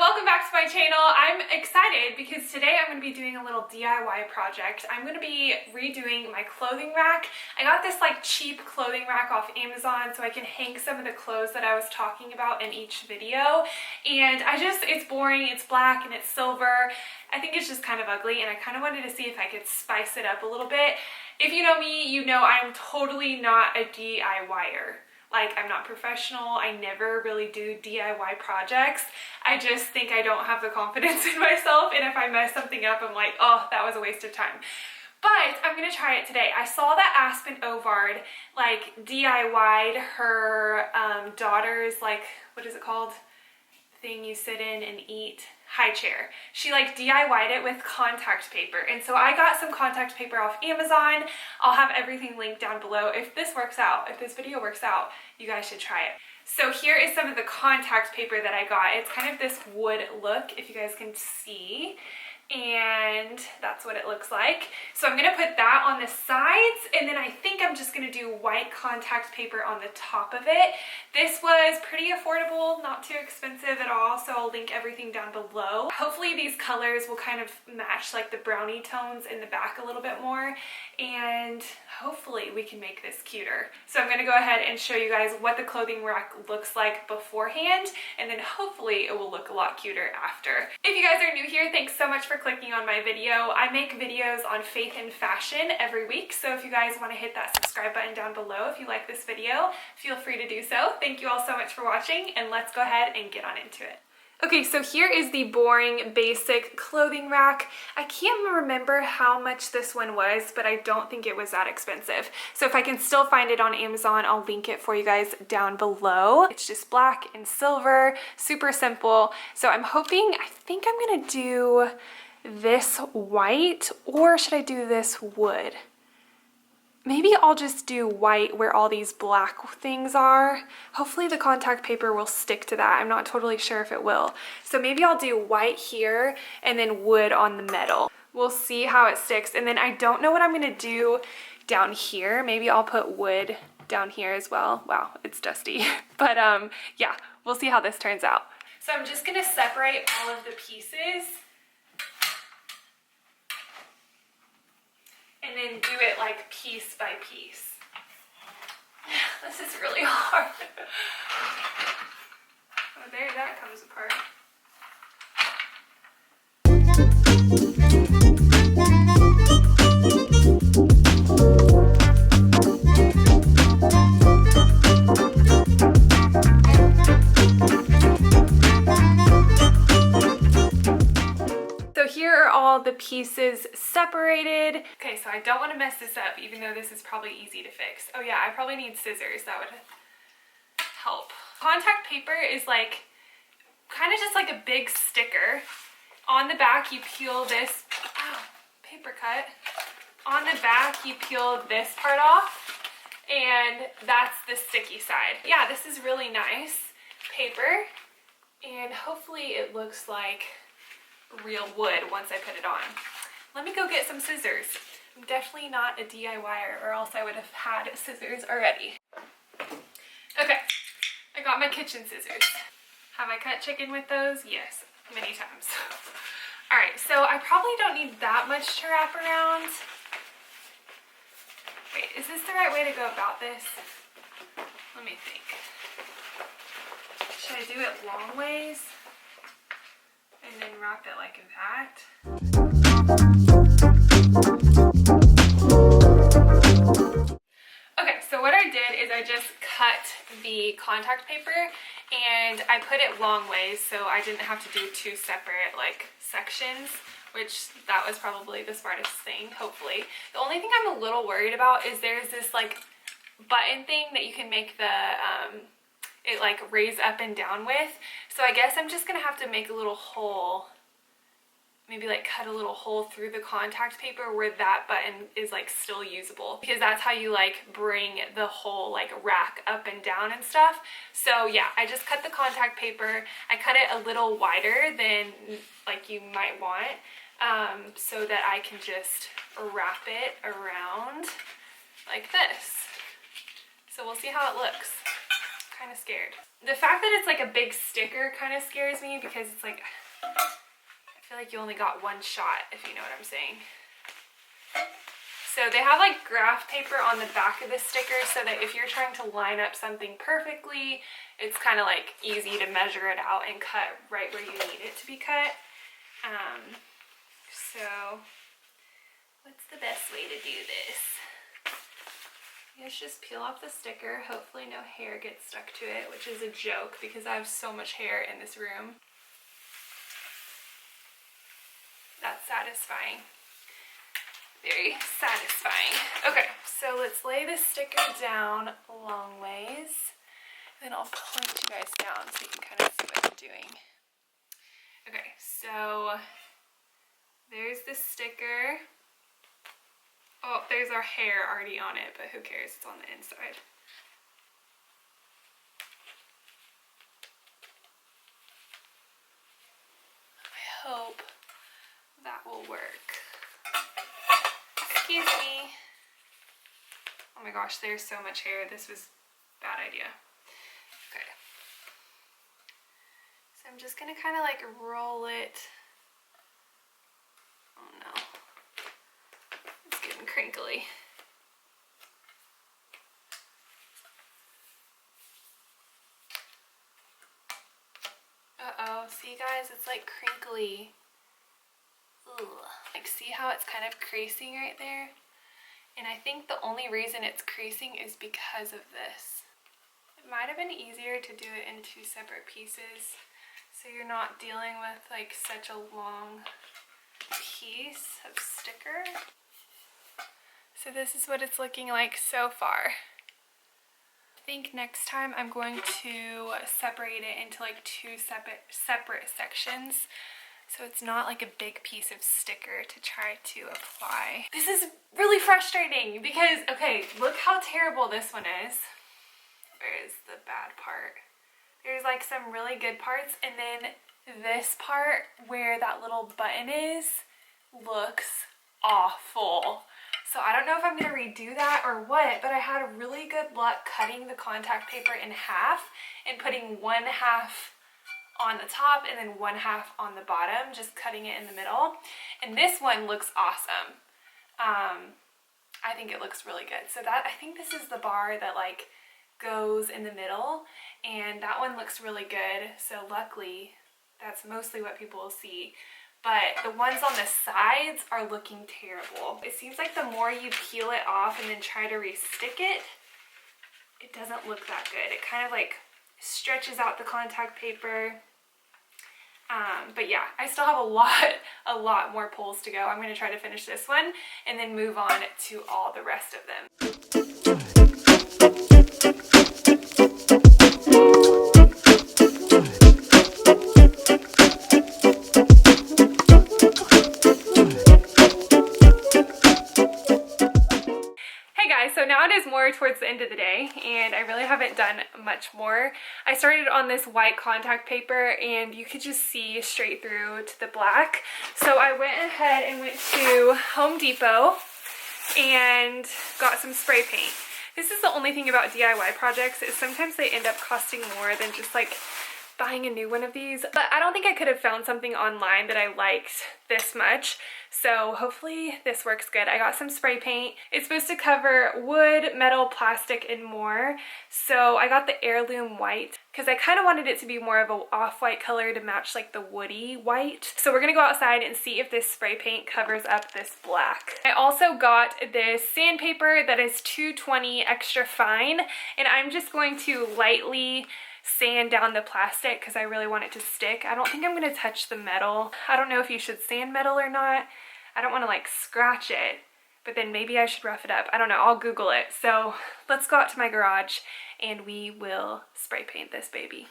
welcome back to my channel. I'm excited because today I'm going to be doing a little DIY project. I'm going to be redoing my clothing rack. I got this like cheap clothing rack off Amazon so I can hang some of the clothes that I was talking about in each video. And it's boring, it's black and it's silver. I think it's just kind of ugly and I kind of wanted to see if I could spice it up a little bit. If you know me, you know I'm totally not a DIYer. Like, I'm not professional, I never really do DIY projects. I just think I don't have the confidence in myself, and if I mess something up, I'm like, oh, that was a waste of time. But I'm gonna try it today. I saw that Aspen Ovard, like, DIY'd her daughter's, like, what is it called? Thing you sit in and eat. High chair. She like DIY'd it with contact paper, and so I got some contact paper off Amazon. I'll have everything linked down below. If this works out, if this video works out, you guys should try it. So here is some of the contact paper that I got. It's kind of this wood look, if you guys can see, and that's what it looks like. So I'm gonna put that on the sides, and then I think I'm just gonna do white contact paper on the top of it. This was pretty affordable, not too expensive at all, so I'll link everything down below. Hopefully these colors will kind of match like the brownie tones in the back a little bit more, and hopefully we can make this cuter. So I'm gonna go ahead and show you guys what the clothing rack looks like beforehand, and then hopefully it will look a lot cuter after. If you guys are new here, thanks so much for clicking on my video. I make videos on faith and fashion every week, so if you guys want to hit that subscribe button down below if you like this video, feel free to do so. Thank you all so much for watching, and let's go ahead and get on into it. Okay, so here is the boring, basic clothing rack. I can't remember how much this one was, but I don't think it was that expensive. So if I can still find it on Amazon, I'll link it for you guys down below. It's just black and silver, super simple. So I'm hoping, I think I'm gonna do this white, or should I do this wood? Maybe I'll just do white where all these black things are. Hopefully the contact paper will stick to that. I'm not totally sure if it will. So maybe I'll do white here and then wood on the metal. We'll see how it sticks. And then I don't know what I'm gonna do down here. Maybe I'll put wood down here as well. Wow, it's dusty. But yeah, we'll see how this turns out. So I'm just gonna separate all of the pieces and then do it like piece by piece. This is really hard. Oh, there, that comes apart. The pieces separated. Okay, so I don't want to mess this up, even though this is probably easy to fix. Oh yeah, I probably need scissors. That would help. Contact paper is like kind of just like a big sticker. On the back you peel this, ow, paper cut. On the back you peel this part off, and that's the sticky side. Yeah, this is really nice paper, and hopefully it looks like real wood once I put it on. Let me go get some scissors. I'm definitely not a DIYer, or else I would have had scissors already. Okay, I got my kitchen scissors. Have I cut chicken with those? Yes, many times. Alright, so I probably don't need that much to wrap around. Wait, is this the right way to go about this? Let me think. Should I do it long ways? And then wrap it like that. Okay, so what I did is I just cut the contact paper and I put it long ways so I didn't have to do two separate like sections, which that was probably the smartest thing, hopefully. The only thing I'm a little worried about is there's this like button thing that you can make the it like raise up and down with. So I guess I'm just gonna have to make a little hole, maybe like cut a little hole through the contact paper where that button is like still usable, because that's how you like bring the whole like rack up and down and stuff. So yeah, I just cut the contact paper. I cut it a little wider than like you might want, so that I can just wrap it around like this. So we'll see how it looks. kind of scared. The fact that it's like a big sticker kind of scares me because it's like, I feel like you only got one shot, if you know what I'm saying. So they have like graph paper on the back of the sticker so that if you're trying to line up something perfectly, it's kind of like easy to measure it out and cut right where you need it to be cut. So what's the best way to do this? Let's just peel off the sticker. Hopefully no hair gets stuck to it, which is a joke because I have so much hair in this room. That's satisfying. Very satisfying. Okay, so let's lay this sticker down a long ways. Then I'll point you guys down so you can kind of see what I'm doing. Okay, so there's the sticker. Oh, there's our hair already on it, but who cares? It's on the inside. I hope that will work. Excuse me. Oh my gosh, there's so much hair. This was a bad idea. Okay. So I'm just gonna kind of like roll it. Oh no. It's getting crinkly. Uh-oh, see guys, it's like crinkly. Ugh. Like see how it's kind of creasing right there? And I think the only reason it's creasing is because of this. It might have been easier to do it in two separate pieces so you're not dealing with like such a long piece of sticker. So this is what it's looking like so far. I think next time I'm going to separate it into like two separate sections so it's not like a big piece of sticker to try to apply. This is really frustrating because, okay, look how terrible this one is. Where is the bad part? There's like some really good parts, and then this part where that little button is looks awful. So I don't know if I'm gonna redo that or what, but I had really good luck cutting the contact paper in half and putting one half on the top and then one half on the bottom, just cutting it in the middle. And this one looks awesome. I think it looks really good. So that, I think this is the bar that like goes in the middle, and that one looks really good. So luckily that's mostly what people will see. But the ones on the sides are looking terrible. It seems like the more you peel it off and then try to re-stick it, it doesn't look that good. It kind of like stretches out the contact paper. But yeah, I still have a lot more pulls to go. I'm going to try to finish this one and then move on to all the rest of them. So now it is more towards the end of the day and I really haven't done much more. I started on this white contact paper and you could just see straight through to the black. So I went ahead and went to Home Depot and got some spray paint. This is the only thing about DIY projects is sometimes they end up costing more than just like buying a new one of these. But I don't think I could have found something online that I liked this much. So hopefully this works good. I got some spray paint. It's supposed to cover wood, metal, plastic, and more. So I got the heirloom white because I kind of wanted it to be more of an off-white color to match like the woody white. So we're gonna go outside and see if this spray paint covers up this black. I also got this sandpaper that is 220 extra fine, and I'm just going to lightly sand down the plastic because I really want it to stick. I don't think I'm going to touch the metal. I don't know if you should sand metal or not. I don't want to like scratch it, but then maybe I should rough it up. I don't know. I'll Google it. So let's go out to my garage and we will spray paint this baby.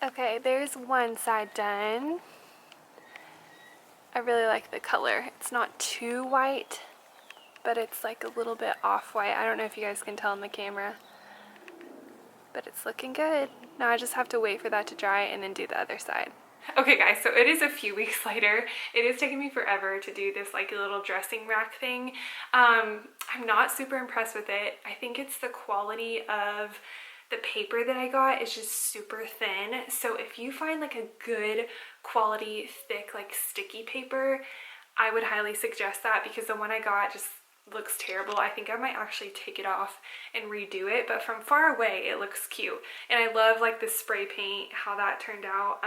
Okay, there's one side done. I really like the color. It's not too white, but it's like a little bit off-white. I don't know if you guys can tell in the camera, but it's looking good. Now I just have to wait for that to dry and then do the other side. Okay guys, so it is a few weeks later. It is taking me forever to do this like little dressing rack thing. I'm not super impressed with it. I think it's the quality of the paper that I got is just super thin. So if you find like a good quality, thick, like sticky paper, I would highly suggest that, because the one I got just looks terrible. I think I might actually take it off and redo it, but from far away it looks cute. And I love like the spray paint, how that turned out.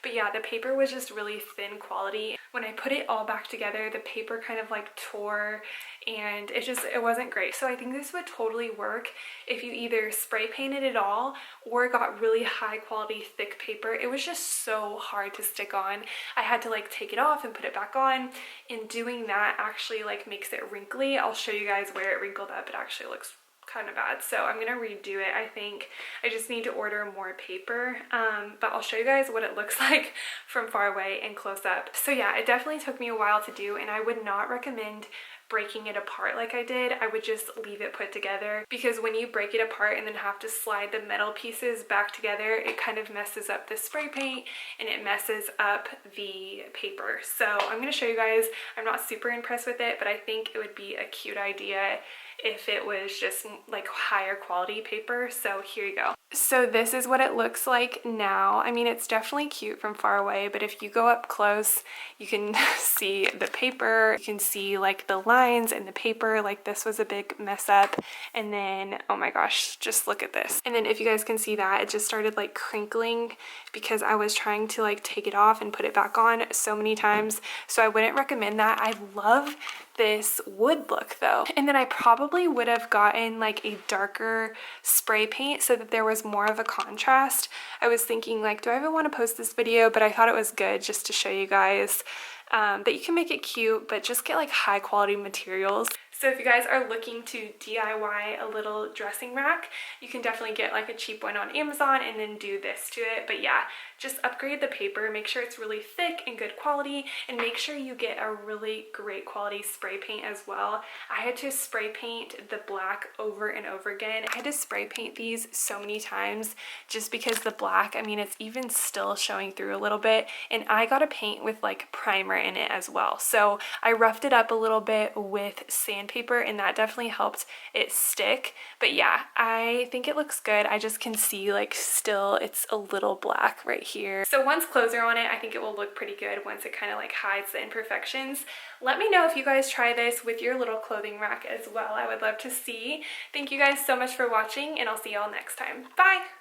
But yeah, the paper was just really thin quality. When I put it all back together, the paper kind of like tore and it wasn't great. So I think this would totally work if you either spray painted it all or got really high quality thick paper. It was just so hard to stick on. I had to like take it off and put it back on, and doing that actually like makes it wrinkly. I'll show you guys where it wrinkled up. It actually looks kind of bad, so I'm gonna redo it. I think I just need to order more paper, but I'll show you guys what it looks like from far away and close up. So yeah, it definitely took me a while to do, and I would not recommend breaking it apart like I did. I would just leave it put together, because when you break it apart and then have to slide the metal pieces back together, it kind of messes up the spray paint and it messes up the paper. So I'm going to show you guys. I'm not super impressed with it, but I think it would be a cute idea if it was just like higher quality paper. So here you go. So this is what it looks like now. I mean, it's definitely cute from far away, but if you go up close, you can see the paper. You can see like the lines in the paper. Like this was a big mess up. And then, oh my gosh, just look at this. And then if you guys can see that, it just started like crinkling because I was trying to like take it off and put it back on so many times. So I wouldn't recommend that. I love this wood look though. And then I probably would have gotten like a darker spray paint so that there was more of a contrast. I was thinking like, do I even want to post this video? But I thought it was good just to show you guys that you can make it cute, but just get like high quality materials. So if you guys are looking to DIY a little dressing rack, you can definitely get like a cheap one on Amazon and then do this to it. But yeah, just upgrade the paper, make sure it's really thick and good quality, and make sure you get a really great quality spray paint as well. I had to spray paint the black over and over again. I had to spray paint these so many times just because the black, I mean, it's even still showing through a little bit, and I got a paint with like primer in it as well. So I roughed it up a little bit with sandpaper, and that definitely helped it stick. But yeah, I think it looks good. I just can see like still it's a little black right here. So once clothes are on it, I think it will look pretty good once it kind of like hides the imperfections. Let me know if you guys try this with your little clothing rack as well. I would love to see. Thank you guys so much for watching, and I'll see y'all next time. Bye!